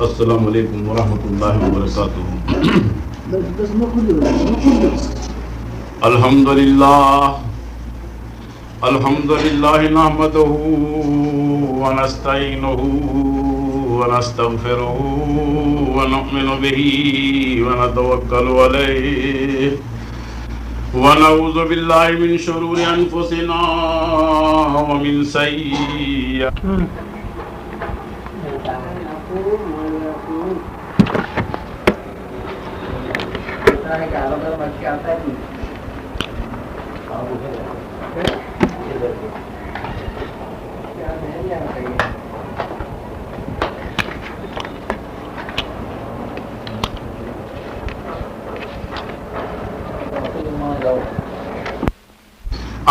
السلام علیکم ورحمۃ اللہ وبرکاتہ۔ الحمد للہ نحمدہ ونستعینہ ونستغفرہ ونؤمن بہ ونتوکل علیہ ونعوذ باللہ من شرور انفسنا ومن سیئات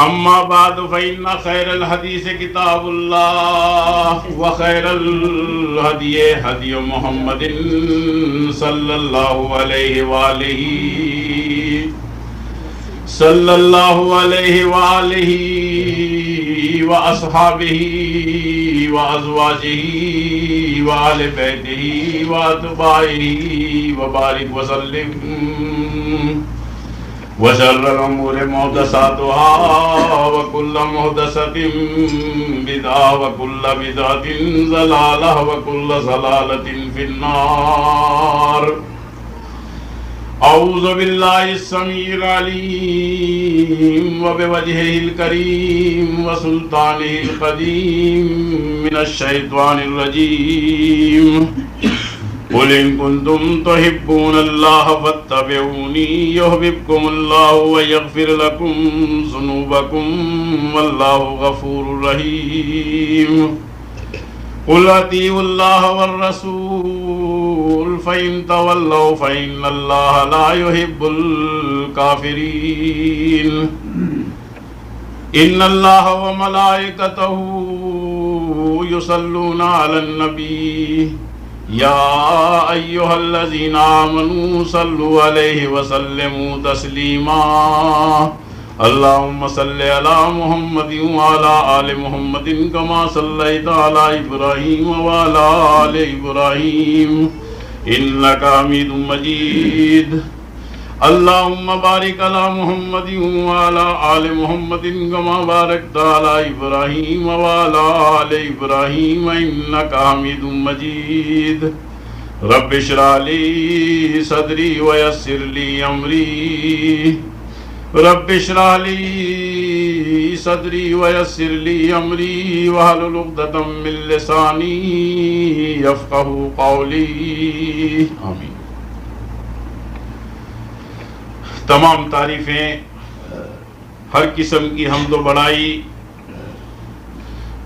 اما بعد فإن خير الحديث كتاب الله وخير الهدي هدي محمد صلى الله عليه وآله وأصحابه وأزواجه وآل بيته وأتباعه وبارك وسلم وشر الأمور محدثاتها وكل محدثة بدعة وكل بدعة ضلالة وكل ضلالة في النار۔ أعوذ بالله السميع العليم وبوجهه الكريم وسلطانه القديم من الشيطان الرجيم۔ قل إن كنتم تحبون الله فاتبعوني يحببكم الله ويغفر لكم ذنوبكم والله غفور رحيم۔ قل أطيعوا الله والرسول فإن تولوا فإن الله لا يحب الكافرين۔ إن الله وملائكته يصلون على النبي يا أيها الذين آمنوا صلوا عليه وسلموا تسليما۔ اللهم صل على محمد وعلى آل محمد كما صليت على إبراهيم وعلى آل إبراهيم إنك حميد مجيد۔ اللهم بارك على محمد وعلى آل محمد كما باركت على إبراهيم وعلى آل إبراهيم إنك حميد مجيد۔ رب اشرح لي صدري ويسر لي أمري رب اشرح لي صدري ويسر لي أمري واحلل عقدة من لساني يفقهوا قولي آمين۔ تمام تعریفیں، ہر قسم کی حمد و بڑائی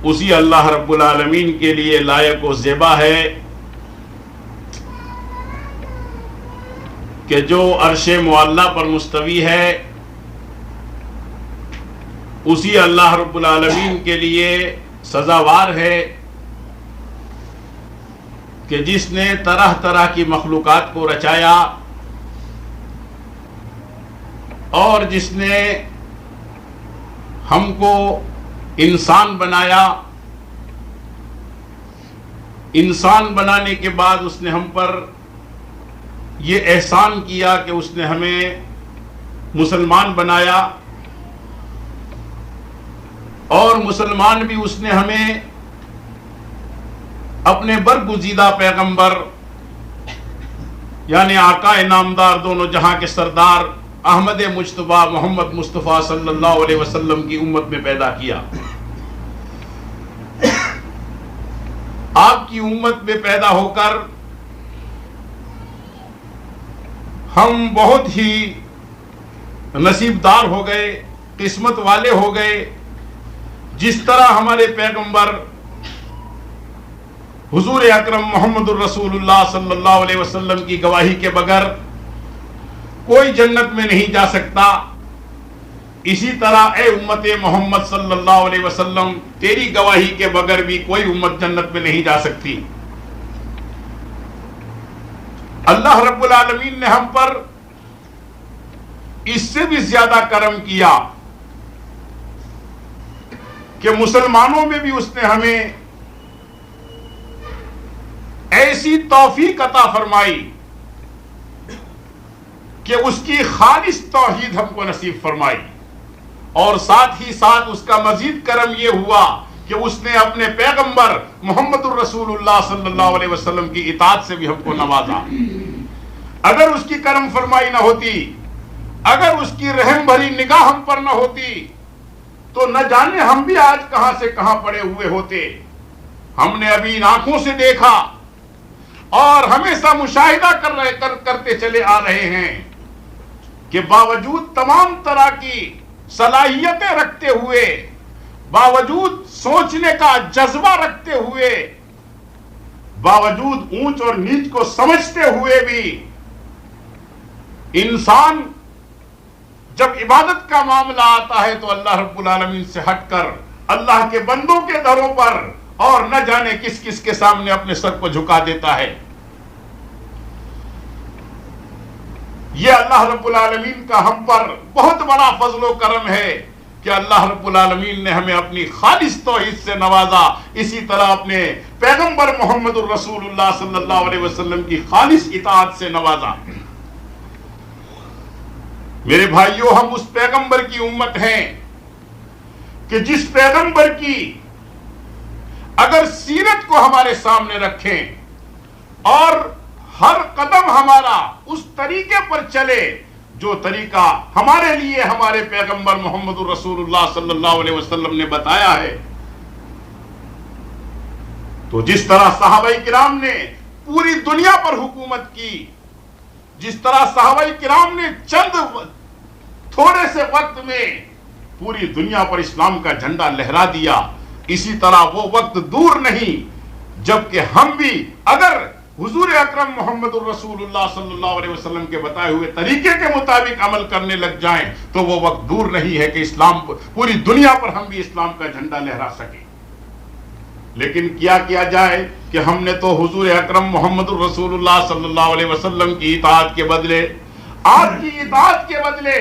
اسی اللہ رب العالمین کے لیے لائق و زیبا ہے کہ جو عرش معلی پر مستوی ہے، اسی اللہ رب العالمین کے لیے سزاوار ہے کہ جس نے طرح طرح کی مخلوقات کو رچایا اور جس نے ہم کو انسان بنایا۔ انسان بنانے کے بعد اس نے ہم پر یہ احسان کیا کہ اس نے ہمیں مسلمان بنایا، اور مسلمان بھی اس نے ہمیں اپنے برگزیدہ پیغمبر یعنی آقا نامدار دونوں جہاں کے سردار احمد مجتبیٰ محمد مصطفیٰ صلی اللہ علیہ وسلم کی امت میں پیدا کیا۔ آپ کی امت میں پیدا ہو کر ہم بہت ہی نصیب دار ہو گئے، قسمت والے ہو گئے۔ جس طرح ہمارے پیغمبر حضور اکرم محمد الرسول اللہ صلی اللہ علیہ وسلم کی گواہی کے بغیر کوئی جنت میں نہیں جا سکتا، اسی طرح اے امت محمد صلی اللہ علیہ وسلم تیری گواہی کے بغیر بھی کوئی امت جنت میں نہیں جا سکتی۔ اللہ رب العالمین نے ہم پر اس سے بھی زیادہ کرم کیا کہ مسلمانوں میں بھی اس نے ہمیں ایسی توفیق عطا فرمائی کہ اس کی خالص توحید ہم کو نصیب فرمائی، اور ساتھ ہی ساتھ اس کا مزید کرم یہ ہوا کہ اس نے اپنے پیغمبر محمد الرسول اللہ صلی اللہ علیہ وسلم کی اطاعت سے بھی ہم کو نوازا۔ اگر اس کی کرم فرمائی نہ ہوتی، اگر اس کی رحم بھری نگاہ ہم پر نہ ہوتی، تو نہ جانے ہم بھی آج کہاں سے کہاں پڑے ہوئے ہوتے۔ ہم نے ابھی ان آنکھوں سے دیکھا اور ہمیشہ مشاہدہ کرتے چلے آ رہے ہیں کہ باوجود تمام طرح کی صلاحیتیں رکھتے ہوئے، باوجود سوچنے کا جذبہ رکھتے ہوئے، باوجود اونچ اور نیچ کو سمجھتے ہوئے بھی، انسان جب عبادت کا معاملہ آتا ہے تو اللہ رب العالمین سے ہٹ کر اللہ کے بندوں کے دروں پر اور نہ جانے کس کس کے سامنے اپنے سر کو جھکا دیتا ہے۔ یہ اللہ رب العالمین کا ہم پر بہت بڑا فضل و کرم ہے کہ اللہ رب العالمین نے ہمیں اپنی خالص توحید سے نوازا، اسی طرح اپنے پیغمبر محمد الرسول اللہ صلی اللہ علیہ وسلم کی خالص اطاعت سے نوازا۔ میرے بھائیوں، ہم اس پیغمبر کی امت ہیں کہ جس پیغمبر کی اگر سیرت کو ہمارے سامنے رکھیں اور ہر قدم ہمارا اس طریقے پر چلے جو طریقہ ہمارے لیے ہمارے پیغمبر محمد الرسول اللہ صلی اللہ علیہ وسلم نے بتایا ہے، تو جس طرح صحابہ کرام نے پوری دنیا پر حکومت کی، جس طرح صحابہ کرام نے چند تھوڑے سے وقت میں پوری دنیا پر اسلام کا جھنڈا لہرا دیا، اسی طرح وہ وقت دور نہیں جبکہ ہم بھی اگر حضور اکرم محمد الرسول اللہ صلی اللہ علیہ وسلم کے بتائے ہوئے طریقے کے مطابق عمل کرنے لگ جائیں تو وہ وقت دور نہیں ہے کہ اسلام پوری دنیا پر ہم بھی اسلام کا جھنڈا لہرا سکیں۔ لیکن کیا جائے کہ ہم نے تو حضور اکرم محمد الرسول اللہ صلی اللہ علیہ وسلم کی اطاعت کے بدلے، آپ کی اطاعت کے بدلے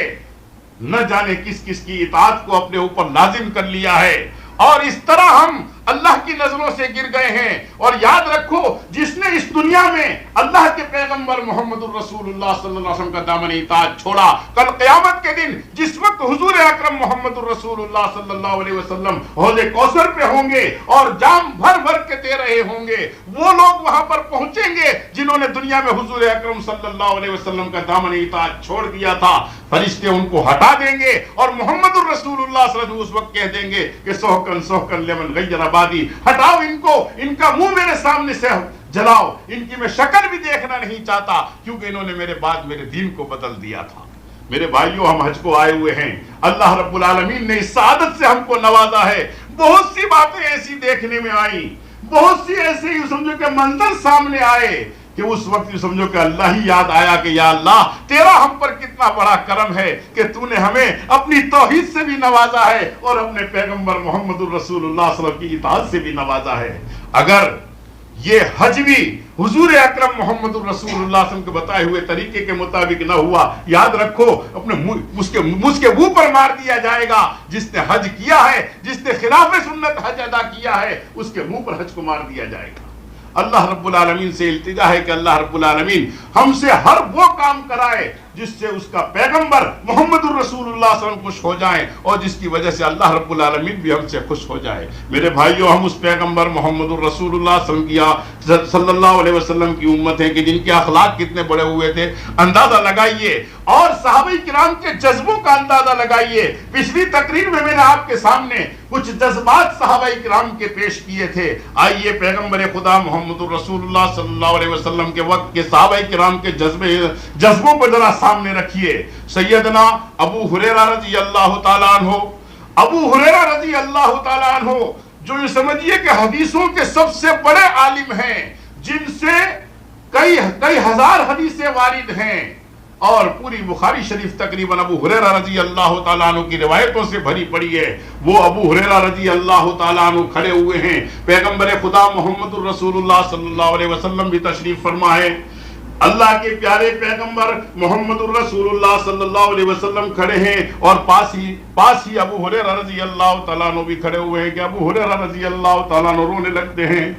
نہ جانے کس کس کی اطاعت کو اپنے اوپر لازم کر لیا ہے، اور اس طرح ہم اللہ کی نظروں سے گر گئے ہیں۔ اور یاد رکھو، جس نے اس دنیا میں اللہ کے پیغمبر محمد الرسول اللہ صلی اللہ علیہ وسلم کا دامن اطاعت چھوڑا، کل قیامت کے دن جس وقت حضور اکرم محمد الرسول اللہ صلی اللہ علیہ وسلم حوض کوثر پہ ہوں گے اور جام بھر بھر کے دے رہے ہوں گے، وہ لوگ وہاں پر پہنچیں گے جنہوں نے دنیا میں حضور اکرم صلی اللہ علیہ وسلم کا دامن اطاعت چھوڑ دیا تھا۔ فرشتے ان کو ہٹا دیں گے اور محمد الرسول اللہ صلی اللہ علیہ وسلم اس وقت کہہ دیں گے کہ سوکن سوکن لمن غیر آبادی، ہٹاؤ ان کو، ان کا منہ میرے سامنے سے جلاؤ، ان کی میں شکل بھی دیکھنا نہیں چاہتا کیونکہ انہوں نے میرے بعد میرے دین کو بدل دیا تھا۔ میرے بھائیوں، ہم حج کو آئے ہوئے ہیں، اللہ رب العالمین نے اس سعادت سے ہم کو نوازا ہے۔ بہت سی باتیں ایسی دیکھنے میں آئیں، بہت سی ایسے سمجھو کہ منظر سامنے آئے کہ اس وقت سمجھو کہ اللہ ہی یاد آیا کہ یا اللہ، تیرا ہم پر کتنا بڑا کرم ہے کہ تو نے ہمیں اپنی توحید سے بھی نوازا ہے اور اپنے پیغمبر محمد الرسول اللہ صلی اللہ علیہ وسلم کی اطاعت سے بھی نوازا ہے۔ اگر یہ حج بھی حضور اکرم محمد الرسول اللہ صلی اللہ علیہ وسلم کے بتائے ہوئے طریقے کے مطابق نہ ہوا، یاد رکھو اپنے اس کے منہ پر مار دیا جائے گا۔ جس نے حج کیا ہے، جس نے خلاف سنت حج ادا کیا ہے، اس کے منہ پر حج کو مار دیا جائے گا۔ اللہ رب العالمین سے التجا ہے کہ اللہ رب العالمین ہم سے ہر وہ کام کرائے جس سے اس کا پیغمبر محمد الرسول اللہ صلی اللہ علیہ وسلم خوش ہو جائیں اور جس کی وجہ سے اللہ رب العالمین بھی ہم سے خوش ہو جائے۔ میرے بھائیوں، ہم اس پیغمبر محمد الرسول اللہ صلی اللہ علیہ وسلم کی امت ہیں کہ جن کے اخلاق کتنے بڑے ہوئے تھے، اندازہ لگائیے، اور صحابہ کرام کے جذبوں کا اندازہ لگائیے۔ پچھلی تقریر میں نے آپ کے سامنے کچھ جذبات صحابہ کرام کے پیش کیے تھے۔ آئیے پیغمبر خدا محمد الرسول اللہ صلی اللہ علیہ وسلم کے وقت کے صحابہ کرام کے جذبوں کو ذرا سامنے رکھیے۔ سیدنا ابو ہریرہ رضی اللہ تعالیٰ عنہ، ابو ہریرہ رضی اللہ تعالیٰ عنہ جو یہ سمجھیے کہ حدیثوں کے سب سے بڑے عالم ہیں، جن سے کئی ہزار حدیثیں وارد ہیں، اور پوری بخاری شریف تقریباً ابو ہریرہ رضی اللہ تعالیٰ عنہ کی روایتوں سے بھری پڑی ہے۔ وہ ابو ہریرہ رضی اللہ تعالیٰ عنہ کھڑے ہوئے ہیں، پیغمبر خدا محمد الرسول اللہ صلی اللہ علیہ وسلم بھی تشریف فرما ہے، اللہ کے پیارے پیغمبر محمد الرسول اللہ صلی اللہ علیہ وسلم کھڑے ہیں، اور پاس ہی ابو ہریرہ رضی اللہ تعالیٰ عنہ بھی کھڑے ہوئے ہیں کہ ابو ہریرہ رضی اللہ تعالیٰ عنہ رونے لگتے ہیں۔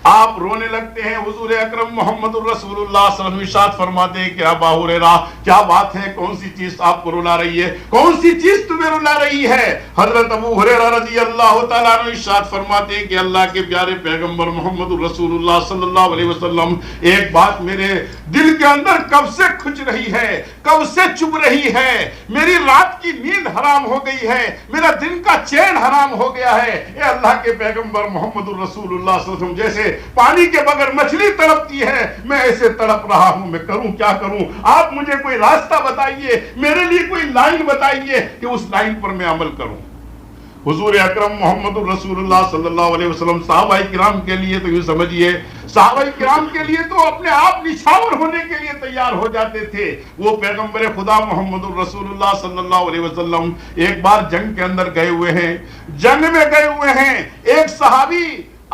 آپ رونے لگتے ہیں. حضور اکرم محمد الرسول اللہ صلی اللہ علیہ وسلم ارشاد فرماتے ہیں کہ ابا ہریرہ کیا بات ہے, کون سی چیز آپ کو رلا رہی ہے, کون سی چیز تمہیں رلا رہی ہے؟ حضرت ابو ہریرہ رضی اللہ تعالیٰ عنہ ارشاد فرماتے ہیں کہ اللہ کے پیارے پیغمبر محمد الرسول اللہ صلی اللہ علیہ وسلم, ایک بات میرے دل کے اندر کب سے کھچ رہی ہے, کب سے چبھ رہی ہے, میری رات کی نیند حرام ہو گئی ہے, میرا دن کا چین حرام ہو گیا ہے. اے اللہ کے پیغمبر محمد الرسول اللہ صلی اللہ علیہ وسلم, جیسے پانی کے بغیر مچھلی تڑپتی ہے میں ایسے تڑپ رہا ہوں, میں کروں کیا کروں؟ آپ مجھے کوئی راستہ بتائیے, میرے لیے کوئی لائن بتائیے کہ اس لائن پر میں عمل کروں. حضور اکرم محمد الرسول اللہ صلی اللہ علیہ وسلم صحابہ کرام کے لیے تو یوں سمجھیے, صحابہ کرام کے لیے تو اپنے آپ نچھاور ہونے کے لیے تیار ہو جاتے تھے. وہ پیغمبر خدا محمد الرسول اللہ صلی اللہ علیہ وسلم ایک بار جنگ کے اندر گئے ہوئے ہیں, جنگ میں گئے ہوئے ہیں. ایک صحابی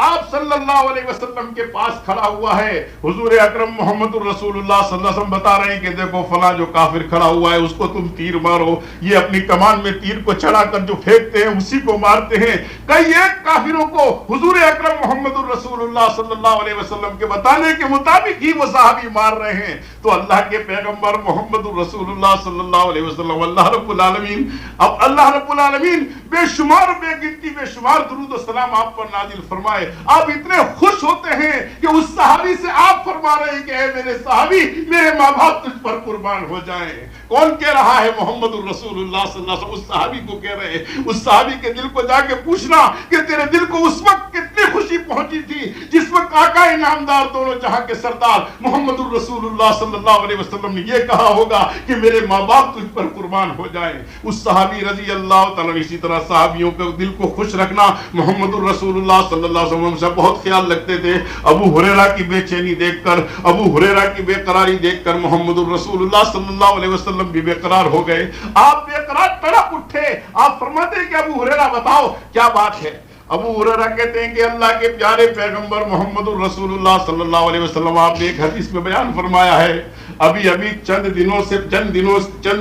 آپ صلی اللہ علیہ وسلم کے پاس کھڑا ہوا ہے. حضور اکرم محمد الرسول اللہ صلی اللہ علیہ وسلم بتا رہے ہیں کہ دیکھو فلاں جو کافر کھڑا ہوا ہے اس کو تم تیر مارو. یہ اپنی کمان میں تیر کو چڑھا کر جو پھینکتے ہیں اسی کو مارتے ہیں. کئی ایک کافروں کو حضور اکرم محمد الرسول اللہ صلی اللہ علیہ وسلم کے بتانے کے مطابق ہی وہ صحابی مار رہے ہیں. تو اللہ کے پیغمبر محمد الرسول اللہ صلی اللہ علیہ وسلم, اللہ رب العالمین, اب اللہ رب العالمین بے شمار بے گنتی بے شمار درود و سلام آپ پر نازل فرمائے. آپ اتنے خوش ہوتے ہیں کہ اس صحابی سے آپ فرما رہے ہیں کہ اے میرے صحابی, میرے ماں باپ تجھ پر قربان ہو جائیں. کون کہہ رہا ہے؟ محمد الرسول اللہ صلی اللہ علیہ وسلم اس صحابی کو کہہ رہے ہیں. اس صحابی کے دل کو جا کے پوچھنا کہ تیرے دل کو اس وقت کتنی خوشی پہنچی تھی جس وقت آقا انعامدار دونوں جہاں کے سردار محمد الرسول اللہ صلی اللہ علیہ وسلم نے یہ کہا ہوگا کہ میرے ماں باپ تجھ پر قربان ہو جائیں. اس صحابی رضی اللہ تعالیٰ, اسی طرح صحابیوں کے دل کو خوش رکھنا محمد الرسول اللہ صلی اللہ علیہ وسلم سے بہت خیال رکھتے تھے. ابو ہریرہ کی بے چینی دیکھ کر, ابو ہریرہ کی بے قراری دیکھ کر محمد الرسول اللہ صلی اللہ علیہ وسلم بھی بے قرار ہو گئے. آپ بے قرار تڑپ اٹھے. آپ فرماتے ہیں کہ ابو ہریرہ بتاؤ کیا بات ہے؟ ابو ہریرہ کہتے ہیں کہ اللہ کے پیارے پیغمبر محمد الرسول اللہ صلی اللہ علیہ وسلم, آپ نے ایک حدیث میں بیان فرمایا ہے, ابھی چند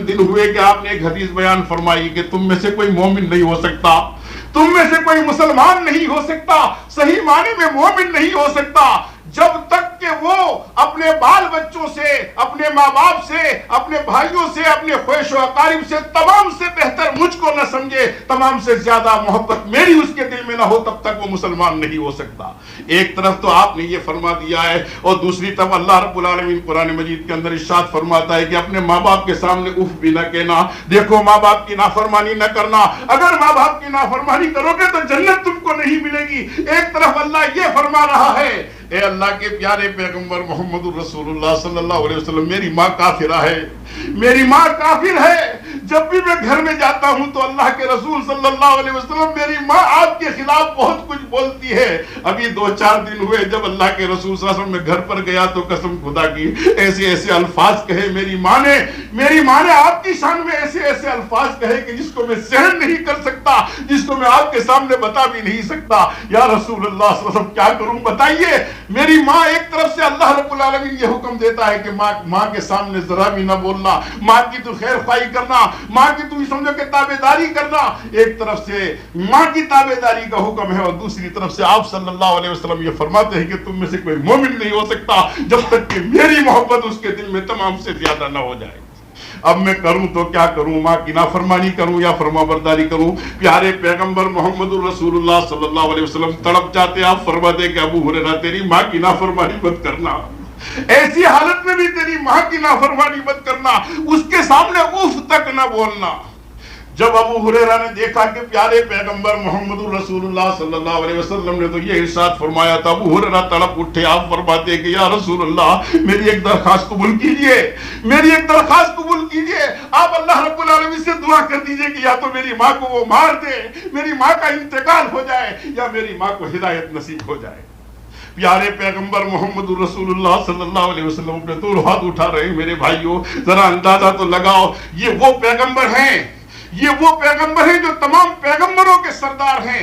دن ہوئے کہ آپ نے ایک حدیث بیان فرمائی کہ تم میں سے کوئی مومن نہیں ہو سکتا, تم میں سے کوئی مسلمان نہیں ہو سکتا, صحیح معنی میں مومن نہیں ہو سکتا جب تک کہ وہ اپنے بال بچوں سے, اپنے ماں باپ سے, اپنے بھائیوں سے, اپنے خویش و اقارب سے تمام سے بہتر مجھ کو نہ سمجھے, تمام سے زیادہ محبت میری اس کے دل میں نہ ہو, تب تک وہ مسلمان نہیں ہو سکتا. ایک طرف تو آپ نے یہ فرما دیا ہے اور دوسری طرف اللہ رب العالمین قرآن مجید کے اندر ارشاد فرماتا ہے کہ اپنے ماں باپ کے سامنے اف بھی نہ کہنا. دیکھو ماں باپ کی نافرمانی نہ کرنا, اگر ماں باپ کی نافرمانی کرو گے تو جنت تم کو نہیں ملے گی. ایک طرف اللہ یہ فرما رہا ہے, اے اللہ کے پیارے پیغمبر محمد الرسول اللہ صلی اللہ علیہ وسلم, میری ماں کافرہ ہے, میری ماں کافر ہے. جب بھی میں گھر میں جاتا ہوں تو اللہ کے رسول صلی اللہ علیہ وسلم, میری ماں آپ کے خلاف بہت کچھ بولتی ہے. ابھی 2-4 دن ہوئے جب اللہ کے رسول صلی اللہ علیہ وسلم میں گھر پر گیا تو قسم خدا کی ایسے ایسے الفاظ کہے میری ماں نے آپ کی شان میں ایسے ایسے الفاظ کہے کہ جس کو میں سہن نہیں کر سکتا, جس کو میں آپ کے سامنے بتا بھی نہیں سکتا. یا رسول اللہ صلی اللہ علیہ وسلم کیا کروں بتائیے. میری ماں, ایک طرف سے اللہ رب العالمین یہ حکم دیتا ہے کہ ماں کے سامنے ذرا بھی نہ بولنا, ماں کی تو خیر خواہی کرنا, ماں کی تم سمجھو کہ تابعداری کرنا. ایک طرف سے ماں کی تابعداری کا حکم ہے اور دوسری طرف سے آپ صلی اللہ علیہ وسلم یہ فرماتے ہیں کہ تم میں سے کوئی مومن نہیں ہو سکتا جب تک کہ میری محبت اس کے دل میں تمام سے زیادہ نہ ہو جائے. اب میں کروں تو کیا کروں؟ ماں کی نافرمانی کروں یا فرما برداری کروں؟ پیارے پیغمبر محمد الرسول اللہ صلی اللہ علیہ وسلم تڑپ جاتے. آپ فرماتے کہ ابو ہریرہ تیری ماں کی نافرمانی مت کرنا, ایسی حالت میں بھی تیری ماں کی نافرمانی مت کرنا, اس کے سامنے اف تک نہ بولنا. جب ابو ہریرہ نے دیکھا کہ پیارے پیغمبر محمد الرسول اللہ صلی اللہ علیہ وسلم نے تو یہ ارشاد فرمایا تھا, ابو ہریرہ تڑپ اٹھے. آپ فرماتے کہ یا رسول اللہ میری ایک درخواست قبول کیجئے, میری ایک درخواست قبول کیجئے. آپ اللہ رب العالمین سے دعا کر دیجئے کہ یا تو میری ماں کو وہ مار دے, میری ماں کا انتقال ہو جائے, یا میری ماں کو ہدایت نصیب ہو جائے. پیارے پیغمبر محمد الرسول اللہ صلی اللہ علیہ وسلم اپنے دو ہاتھ اٹھا رہے ہیں. میرے بھائیوں ذرا اندازہ تو لگاؤ, یہ وہ پیغمبر ہیں, یہ وہ پیغمبر ہیں جو تمام پیغمبروں کے سردار ہیں,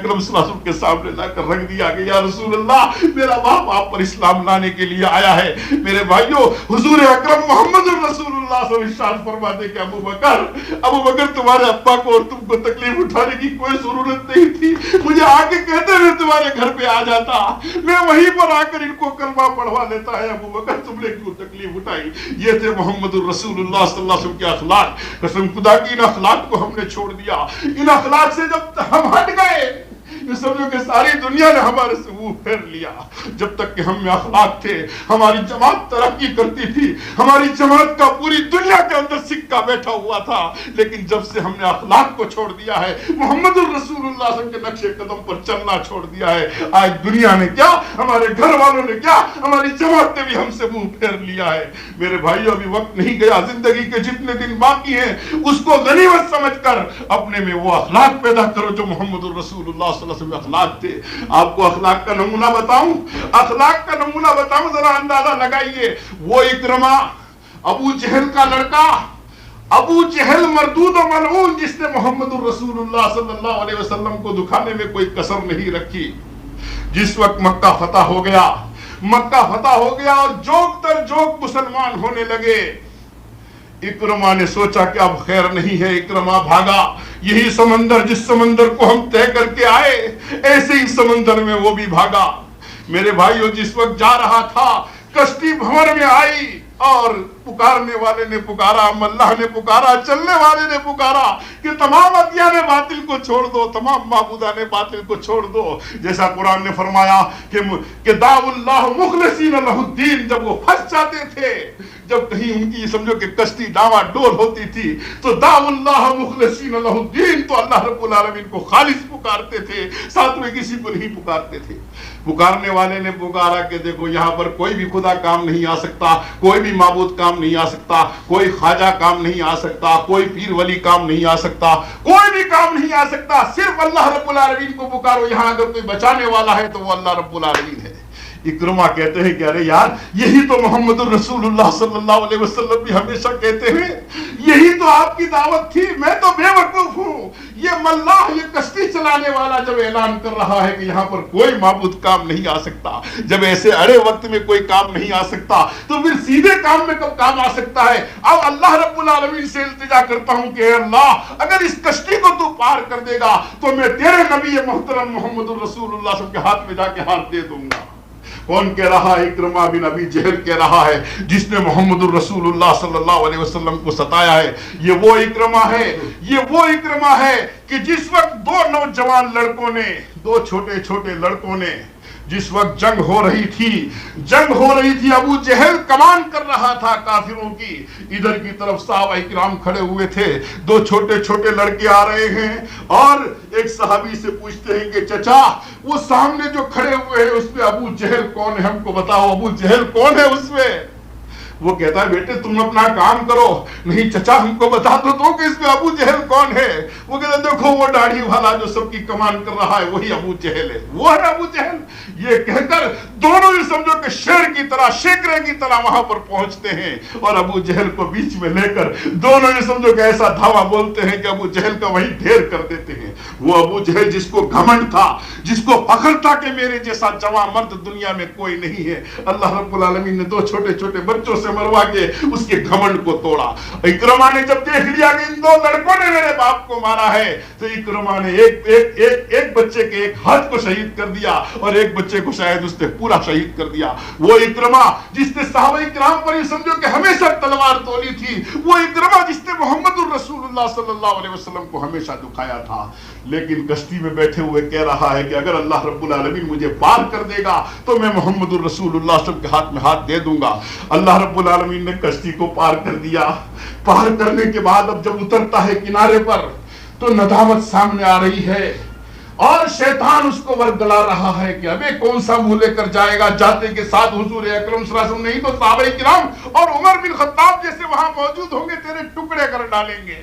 اکرم صلی اللہ علیہ وسلم کے سامنے لا کر رکھ دیا کہ یا رسول اللہ میرا باپ آپ پر اسلام لانے کے لیے آیا ہے۔ میرے بھائیوں حضور اکرم محمد رسول اللہ صلی اللہ علیہ وسلم ارشاد فرماتے کہ ابو بکر تمہارے ابا کو اور تم کو تکلیف اٹھانے کی کوئی ضرورت نہیں تھی، مجھے آ کے کہتے ہوئے تمہارے گھر پہ آ جاتا، میں وہیں پر آ کر ان کو کلمہ پڑھوا لیتا ہے۔ ابو بکر تم نے کیوں تکلیف اٹھائی؟ یہ تھے محمد الرسول اللہ صلی اللہ علیہ وسلم کے اخلاق۔ قسم خدا کی ان اخلاق کو ہم نے چھوڑ دیا، ان اخلاق سے جب ہم ہٹ گئے یہ سمجھو کہ ساری دنیا نے ہمارے سے منہ پھیر لیا۔ جب تک کہ ہم میں اخلاق تھے ہماری جماعت ترقی کرتی تھی، ہماری جماعت کا پوری دنیا کے اندر سکہ بیٹھا ہوا تھا، لیکن جب سے ہم نے اخلاق کو چھوڑ دیا ہے، محمد الرسول اللہ صلی اللہ علیہ وسلم کے نقش قدم پر چلنا چھوڑ دیا ہے، آج دنیا نے کیا، ہمارے گھر والوں نے کیا، ہماری جماعت نے بھی ہم سے منہ پھیر لیا ہے۔ میرے بھائیو ابھی وقت نہیں گیا، زندگی کے جتنے دن باقی ہیں اس کو غنیمت سمجھ کر اپنے میں وہ اخلاق پیدا کرو جو محمد الرسول اللہ صلی اللہ علیہ وسلم اخلاق تھے۔ آپ کو اخلاق کا نمونہ بتاؤں، اخلاق کا نمونہ بتاؤں، ذرا اندازہ لگائیے۔ وہ اکرمہ ابو جہل کا لڑکا، ابو جہل مردود و ملعون، جس نے محمد الرسول اللہ صلی اللہ علیہ وسلم کو دکھانے میں کوئی کسر نہیں رکھی، جس وقت مکہ فتح ہو گیا، مکہ فتح ہو گیا اور جوک تر جوک مسلمان ہونے لگے، اکرمہ نے سوچا کہ اب خیر نہیں ہے، اکرمہ بھاگا۔ یہی سمندر جس سمندر کو ہم طے کر کے آئے ایسے ہی سمندر میں وہ بھی بھاگا۔ میرے بھائیو جس وقت جا رہا تھا کشتی بھنور میں آئی اور پکارنے والے نے پکارا، اللہ نے پکارا، چلنے والے نے پکارا کہ تمام ادیان باطل کو چھوڑ دو، تمام معبودان باطل کو چھوڑ دو۔ جیسا قرآن نے فرمایا کہ دعوا اللہ مخلصین لہ الدین، جب وہ پھنس جاتے تھے، جب کہیں ان کی سمجھو کہ کشتی ڈاوا ڈول ہوتی تھی تو دعوا اللہ مخلصین لہ الدین، تو اللہ رب العالمین کو خالص پکارتے تھے، ساتھ میں کسی کو نہیں پکارتے تھے۔ پکارنے والے نے پکارا کہ دیکھو یہاں پر کوئی بھی خدا کام نہیں آ سکتا، کوئی بھی معبود کام نہیں آ سکتا، کوئی خواجہ کام نہیں آ سکتا، کوئی پیر ولی کام نہیں آ سکتا، کوئی بھی کام نہیں آ سکتا، صرف اللہ رب العالمین کو پکارو، یہاں اگر کوئی بچانے والا ہے تو وہ اللہ رب العالمین ہے۔ اکرمہ کہتے ہیں کہ ارے یار یہی تو محمد الرسول اللہ صلی اللہ علیہ وسلم بھی ہمیشہ کہتے ہیں، یہی تو آپ کی دعوت تھی، میں تو بے وقوف ہوں۔ یہ ملاح، یہ کشتی چلانے والا جب اعلان کر رہا ہے کہ یہاں پر کوئی معبود کام نہیں آ سکتا، جب ایسے اڑے وقت میں کوئی کام نہیں آ سکتا تو پھر سیدھے کام میں کب کام آ سکتا ہے؟ اب اللہ رب العالمین سے التجا کرتا ہوں کہ اے اللہ اگر اس کشتی کو تو پار کر دے گا تو میں تیرے نبی محترم محمد الرسول اللہ صلی اللہ علیہ وسلم کے ہاتھ میں جا کے ہاتھ دے دوں گا۔ کون کہہ رہا ہے؟ اکرمہ بن ابی جہل کہہ رہا ہے، جس نے محمد الرسول اللہ صلی اللہ علیہ وسلم کو ستایا ہے۔ یہ وہ اکرمہ ہے، یہ وہ اکرمہ ہے کہ جس وقت دو نوجوان لڑکوں نے، دو چھوٹے چھوٹے لڑکوں نے، جس وقت جنگ ہو رہی تھی، ابو جہل کمان کر رہا تھا کافروں کی، ادھر کی طرف صحابہ کرام کھڑے ہوئے تھے، دو چھوٹے چھوٹے لڑکے آ رہے ہیں اور ایک صحابی سے پوچھتے ہیں کہ چچا وہ سامنے جو کھڑے ہوئے ہیں اس میں ابو جہل کون ہے، ہم کو بتاؤ ابو جہل کون ہے اس میں؟ وہ کہتا ہے بیٹے تم اپنا کام کرو۔ نہیں چچا ہم کو بتا تو دو کہ اس میں ابو جہل کون ہے۔ وہ کہتا ہے دیکھو وہ داڑھی والا جو سب کی کمان کر رہا ہے وہی ابو جہل ہے، وہ ہے ابو جہل۔ یہ کہہ کر دونوں ہی سمجھو کہ شیر کی طرح، شیکرے کی طرح وہاں پر پہنچتے ہیں اور ابو جہل کو بیچ میں لے کر دونوں ہی سمجھو کہ ایسا دھاوا بولتے ہیں کہ ابو جہل کا وہی ڈھیر کر دیتے ہیں۔ وہ ابو جہل جس کو گھمنڈ تھا، جس کو فخر تھا کہ میرے جیسا جواں مرد دنیا میں کوئی نہیں ہے، اللہ رب العالمین نے دو چھوٹے چھوٹے بچوں سے مروا کے اس کے گھمنڈ کو توڑا۔ اکرمہ نے جب دیکھ لیا کہ ان دو لڑکوں نے میرے باپ کو مارا ہے تو اکرمہ نے ایک بچے کے ایک ہاتھ کو شہید کر دیا اور ایک بچے کو شاید اس نے پورا شہید کر دیا۔ وہ اکرمہ جس نے صحابہ کرام پر یہ سمجھو کہ ہمیشہ تلوار تولی تھی، وہ اکرمہ جس نے محمد الرسول اللہ صلی اللہ علیہ وسلم کو ہمیشہ دکھایا تھا، لیکن کشتی میں بیٹھے ہوئے کہہ رہا ہے کہ اگر اللہ رب العالمین مجھے پار کر دے گا تو میں محمد الرسول اللہ صلی اللہ علیہ وسلم کے ہاتھ میں ہاتھ دے دوں گا۔ اللہ رب العالمین نے کشتی کو پار کر دیا۔ پار کرنے کے بعد اب جب اترتا ہے کنارے پر تو ندامت سامنے آ رہی ہے اور شیطان اس کو ورگلا رہا ہے کہ ابے کون سا منہ لے کر جائے گا، جاتے کے ساتھ حضور اکرم صلی اللہ علیہ وسلم نہیں تو صحابہ کرام اور عمر بن خطاب جیسے وہاں موجود ہوں گے، تیرے ٹکڑے کر ڈالیں گے۔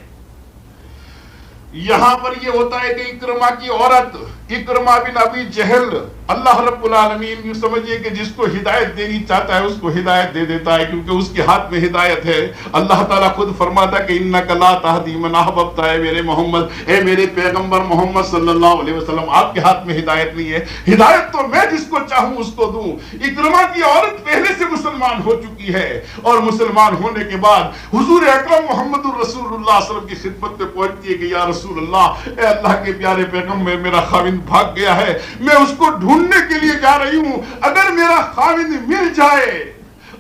یہاں پر یہ ہوتا ہے کہ اکرما کی عورت اکرما بن ابی جہل اللہ رب العالمین یوں سمجھیے کہ جس کو ہدایت دینی چاہتا ہے اس کو ہدایت دے دیتا ہے، کیونکہ اس کے ہاتھ میں ہدایت ہے۔ اللہ تعالیٰ خود فرماتا کہ انک لا تہدی من احببت، اے میرے محمد، اے میرے پیغمبر محمد صلی اللہ علیہ وسلم، آپ کے ہاتھ میں ہدایت نہیں ہے، ہدایت تو میں جس کو چاہوں اس کو دوں۔ اکرما کی عورت پہلے سے مسلمان ہو چکی ہے، اور مسلمان ہونے کے بعد حضور اکرم محمد الرسول اللہ صلی اللہ علیہ وسلم کی خدمت میں پہنچتی ہے کہ یا رسول اللہ، اے اللہ کے پیارے پیغمبر، میرا خاوند بھاگ گیا ہے، میں اس کو ڈھونڈنے کے لیے جا رہی ہوں، اگر میرا خاوند مل جائے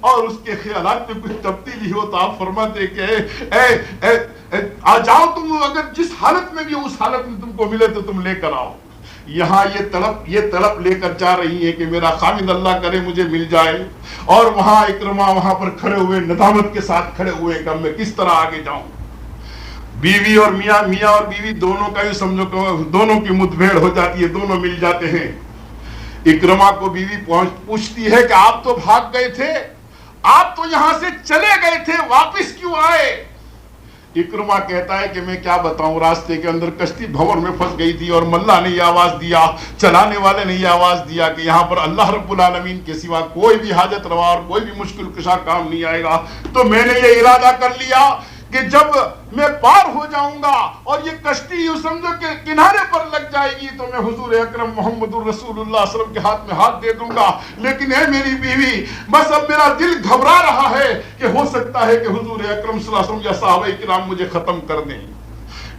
اور اس کے خیالات میں کچھ تبدیلی ہو تو آپ فرماتے کہ آ جاؤ تم، اگر جس حالت میں بھی اس حالت میں تم کو ملے تو تم لے کر آؤ۔ یہاں یہ طلب لے کر جا رہی ہے کہ میرا خاوند اللہ کرے مجھے مل جائے، اور وہاں اکرما وہاں پر کھڑے ہوئے ندامت کے ساتھ کھڑے ہوئے کہ میں کس طرح آگے جاؤں۔ بیوی اور میاں اور بیوی دونوں کا یہ سمجھو کہ دونوں کی مدبھیڑ ہو جاتی ہے، دونوں مل جاتے ہیں۔ اکرما کو بیوی پوچھتی ہے کہ آپ تو بھاگ گئے تھے، آپ تو یہاں سے چلے گئے تھے، واپس کیوں آئے؟ اکرما کہتا ہے کہ میں کیا بتاؤں، راستے کے اندر کشتی بھنور میں پھنس گئی تھی، اور ملا نے یہ آواز دیا، چلانے والے نے یہ آواز دیا کہ یہاں پر اللہ رب العالمین کے سوا کوئی بھی حاجت روا اور کوئی بھی مشکل کشا کام نہیں آئے گا۔ تو میں نے یہ ارادہ کر لیا کہ جب میں پار ہو جاؤں گا اور یہ کشتی یوں سمجھو کہ کنارے پر لگ جائے گی تو میں حضور اکرم محمد الرسول اللہ صلی اللہ علیہ وسلم کے ہاتھ میں ہاتھ دے دوں گا۔ لیکن اے میری بیوی، بس اب میرا دل گھبرا رہا ہے کہ ہو سکتا ہے کہ حضور اکرم صلی اللہ علیہ وسلم یا صحابہ کرام مجھے ختم کر دیں۔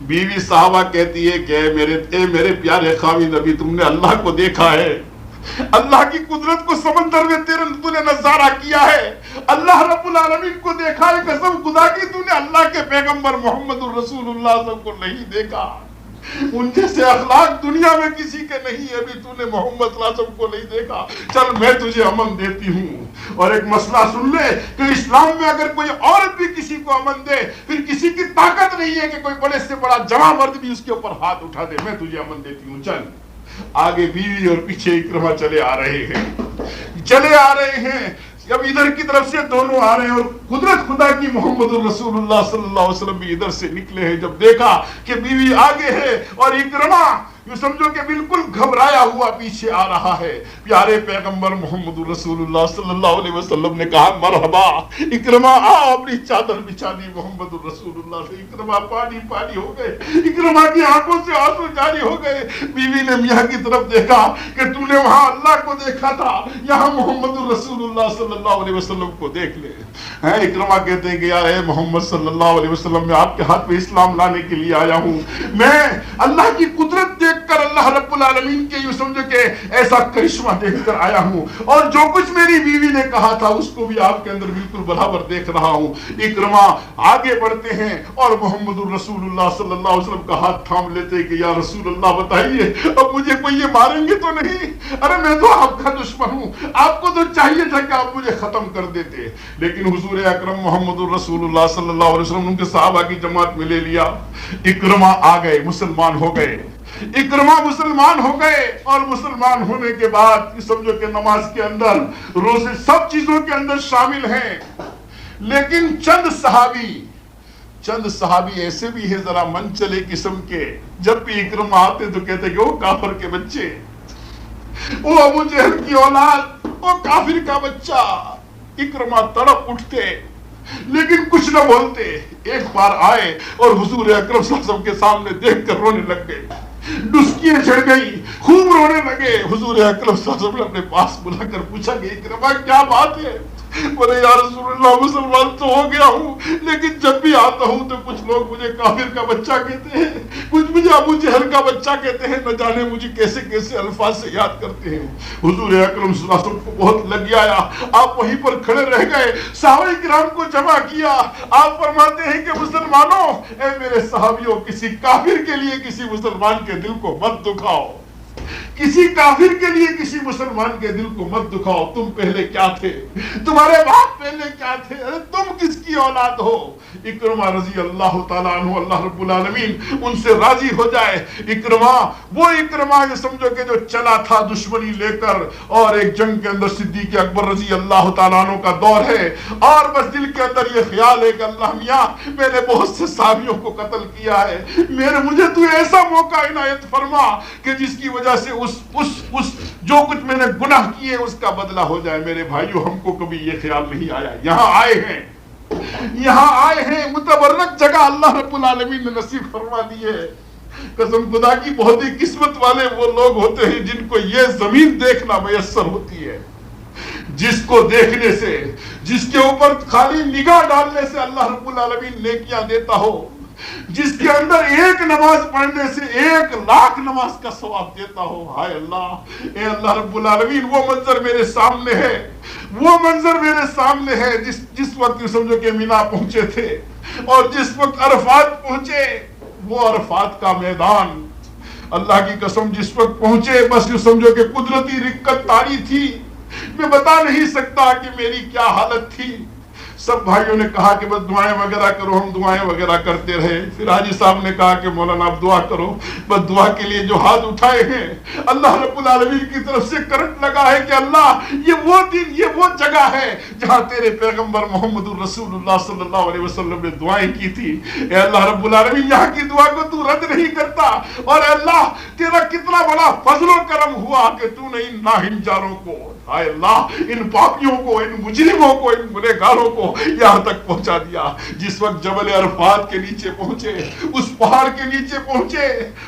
بیوی صحابہ کہتی ہے کہ اے میرے پیارے خاوند، ابھی تم نے اللہ کو دیکھا ہے، اللہ کی قدرت کو سمندر میں تو نے نظارہ کیا ہے، اللہ رب العالمین کو دیکھا ہے، قسم خدا کی تو نے اللہ کے پیغمبر محمد الرسول اللہ صلی اللہ علیہ وسلم کو نہیں دیکھا، ان جیسے اخلاق دنیا میں کسی کے نہیں، ابھی تو نے محمد صلی اللہ علیہ وسلم کو نہیں دیکھا، چل میں تجھے امن دیتی ہوں۔ اور ایک مسئلہ سن لے کہ اسلام میں اگر کوئی عورت بھی کسی کو امن دے، پھر کسی کی طاقت نہیں ہے کہ کوئی بڑے سے بڑا جوان مرد بھی اس کے اوپر ہاتھ اٹھا دے، میں تجھے امن دیتی ہوں، چل۔ آگے بیوی اور پیچھے اکرما چلے آ رہے ہیں، اب ادھر کی طرف سے دونوں آ رہے ہیں، اور قدرت خدا کی محمد الرسول اللہ صلی اللہ علیہ وسلم بھی ادھر سے نکلے ہیں۔ جب دیکھا کہ بیوی آگے ہے اور اکرما یوں سمجھو کہ بالکل گھبرایا ہوا پیچھے آ رہا ہے، پیارے پیغمبر محمد الرسول اللہ صلی اللہ علیہ وسلم نے کہا مرحبا اکرما، آ اپنی چادر بچھا دی محمد الرسول اللہ سے۔ اکرما پانی ہو گئے، اکرما کی آنکھوں سے آنسو جاری ہو گئے۔ بیوی نے میاں کی طرف دیکھا کہ تو نے وہاں اللہ کو دیکھا تھا، یہاں محمد الرسول اللہ صلی اللہ علیہ وسلم کو دیکھ لے۔ اکرما کہتے ہیں کہ یار اے محمد صلی اللہ علیہ وسلم، میں آپ کے ہاتھ میں اسلام لانے کے لیے آیا ہوں، میں اللہ کی قدرت دیکھ کر اللہ رب العالمین کے یوں سمجھو کہ ایسا کرشمہ دیکھ کر آیا ہوں، اور جو کچھ میری بیوی نے کہا تھا اس کو بھی آپ کے اندر بالکل برابر دیکھ رہا ہوں۔ اکرما آگے بڑھتے ہیں اور محمد الرسول اللہ صلی اللہ علیہ وسلم کا ہاتھ تھام لیتے کہ یا رسول اللہ بتائیے اب مجھے کوئی یہ ماریں گے تو نہیں؟ ارے میں تو آپ کا دشمن ہوں، آپ کو تو چاہیے تھا کہ آپ مجھے ختم کر دیتے، لیکن حضور اکرم محمد الرسول اللہ صلی اللہ علیہ وسلم ان کے صحابہ کی جماعت میں لے لیا۔ اکرما آ گئے، مسلمان ہو گئے، اکرما مسلمان ہو گئے، اور مسلمان ہونے کے بعد سمجھو کہ نماز کے اندر، روزے، سب چیزوں کے اندر شامل ہیں۔ لیکن چند صحابی ایسے بھی ہیں ذرا من چلے قسم کے، جب بھی اکرما آتے تو کہتے کہ وہ کافر کے بچے، وہ ابو جہل کی اولاد، وہ کافر کا بچہ۔ اکرما تڑپ اٹھتے لیکن کچھ نہ بولتے۔ ایک بار آئے اور حضور اکرم صلی اللہ علیہ وسلم کے سامنے دیکھ کر رونے لگ گئے، ڈسکیاں چڑھ گئی، خوب رونے لگے۔ حضور اکرم صلی اللہ علیہ وسلم نے اپنے پاس بلا کر پوچھا کہ اکرما کیا بات ہے؟ بولے یا رسول اللہ مسلمان تو ہو گیا ہوں، لیکن جب بھی آتا ہوں تو کچھ لوگ مجھے کافر کا بچہ کہتے ہیں، کچھ مجھے ابو جہل کا بچہ کہتے ہیں، نہ جانے مجھے کیسے کیسے الفاظ سے یاد کرتے ہیں۔ حضور اکرم صلی اللہ علیہ وسلم کو بہت لگ آیا، آپ وہیں پر کھڑے رہ گئے، صحابہ کرام کو جمع کیا۔ آپ فرماتے ہیں کہ مسلمانوں، اے میرے صحابیوں، کسی کافر کے لیے کسی مسلمان کے دل کو مت دکھاؤ۔ کسی کافر کے لیے کسی مسلمان کے دل کو مت دکھاؤ. تم پہلے کیا تھے, تمہارے باپ پہلے کیا تھے, ارے تم کس کی اولاد ہو. اکرمہ رضی اللہ تعالیٰ عنہ, اللہ رب العالمین ان سے راضی ہو جائے. اکرمہ, وہ اکرمہ یہ سمجھو کہ جو چلا تھا دشمنی لے کر, اور ایک جنگ کے اندر صدیق اکبر رضی اللہ تعالیٰ عنہ کا دور ہے, اور بس دل کے اندر یہ خیال ہے کہ اللہ میاں میں نے بہت سے صحابیوں کو قتل کیا ہے, مجھے تو ایسا موقع عنایت فرما کہ جس کی وجہ سے اس جو کچھ میں نے گناہ کیے اس کا بدلہ ہو جائے. میرے بھائیو, ہم کو کبھی یہ خیال نہیں آیا. یہاں آئے ہیں متبرک جگہ اللہ رب العالمین نے نصیب فرما دی ہے. قسم خدا کی بہت ہی قسمت والے وہ لوگ ہوتے ہیں جن کو یہ زمین دیکھنا میسر ہوتی ہے, جس کو دیکھنے سے, جس کے اوپر خالی نگاہ ڈالنے سے اللہ رب العالمین نیکیاں دیتا ہو, جس کے اندر ایک نماز پڑھنے سے 1,00,000 نماز کا ثواب دیتا ہو. ہائے اللہ, اے اللہ رب العالمین, وہ منظر میرے سامنے ہے, وہ منظر میرے سامنے ہے جس وقت سمجھو کہ مینا پہنچے تھے, اور جس وقت عرفات پہنچے, وہ عرفات کا میدان اللہ کی قسم جس وقت پہنچے, بس یہ سمجھو کہ قدرتی رکت طاری تھی. میں بتا نہیں سکتا کہ میری کیا حالت تھی. سب بھائیوں نے کہا کہ بس دعائیں وغیرہ کرو, ہم دعائیں وغیرہ کرتے رہے. پھر حاجی صاحب نے کہا کہ مولانا آپ دعا کرو. بس دعا کے لیے جو ہاتھ اٹھائے ہیں, اللہ رب العالمین کی طرف سے کرنٹ لگا ہے کہ اللہ یہ وہ دن, یہ وہ جگہ ہے جہاں تیرے پیغمبر محمد الرسول اللہ صلی اللہ علیہ وسلم نے دعائیں کی تھی. اے اللہ رب العالمین, یہاں کی دعا کو تو رد نہیں کرتا. اور اے اللہ تیرا کتنا بڑا فضل و کرم ہوا کہ تو نے ان ناہنجاروں کو, ہائے اللہ, ان پاپیوں کو, ان مجرموں کو, ان گنہگاروں کو یہاں تک پہنچا دیا. جس وقت جبل عرفات کے نیچے پہنچے, اس پہاڑ کے نیچے پہنچے,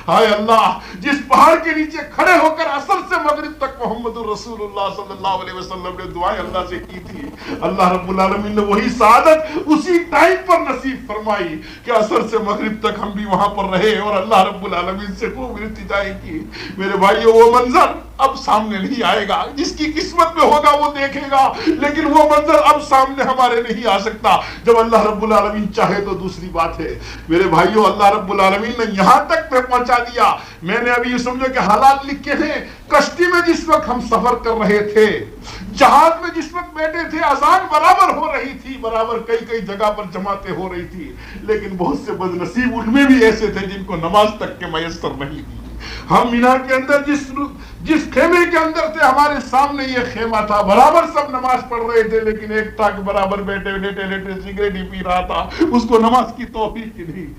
ہائے اللہ, جس پہاڑ کے نیچے کھڑے ہو کر عصر سے مغرب تک محمد الرسول اللہ صلی اللہ علیہ وسلم نے دعائیں اللہ سے کی تھی, اللہ رب العالمین نے وہی سعادت اسی ٹائم پر نصیب فرمائی کہ عصر سے مغرب تک ہم بھی وہاں پر رہے اور اللہ رب العالمین سے خوب التجائیں کی. میرے بھائیو, وہ منظر اب سامنے نہیں آئے گا. جس کی قسمت میں ہوگا وہ دیکھے گا, لیکن وہ منظر اب سامنے ہمارے نہیں آ سکتا. جب اللہ رب العالمین چاہے تو دوسری بات ہے. میرے بھائیو, اللہ رب العالمین نے یہاں تک پہنچا دیا. میں نے ابھی یہ سمجھو کہ حالات لکھے ہیں. کشتی میں جس وقت ہم سفر کر رہے تھے, جہاز میں جس وقت بیٹھے تھے, اذان برابر ہو رہی تھی, برابر کئی جگہ پر جماعتیں ہو رہی تھی, لیکن بہت سے بدنصیب ان میں بھی ایسے تھے جن کو نماز تک کے میسر نہیں تھی. ہم مینا کے اندر جس خیمے کے اندر تھے, ہمارے سامنے یہ خیمہ تھا, برابر سب نماز پڑھ رہے تھے, لیکن ایک ٹاک برابر بیٹھے لیٹے سگریٹ ہی پی رہا تھا, اس کو نماز کی توفیق ہی نہیں تھی.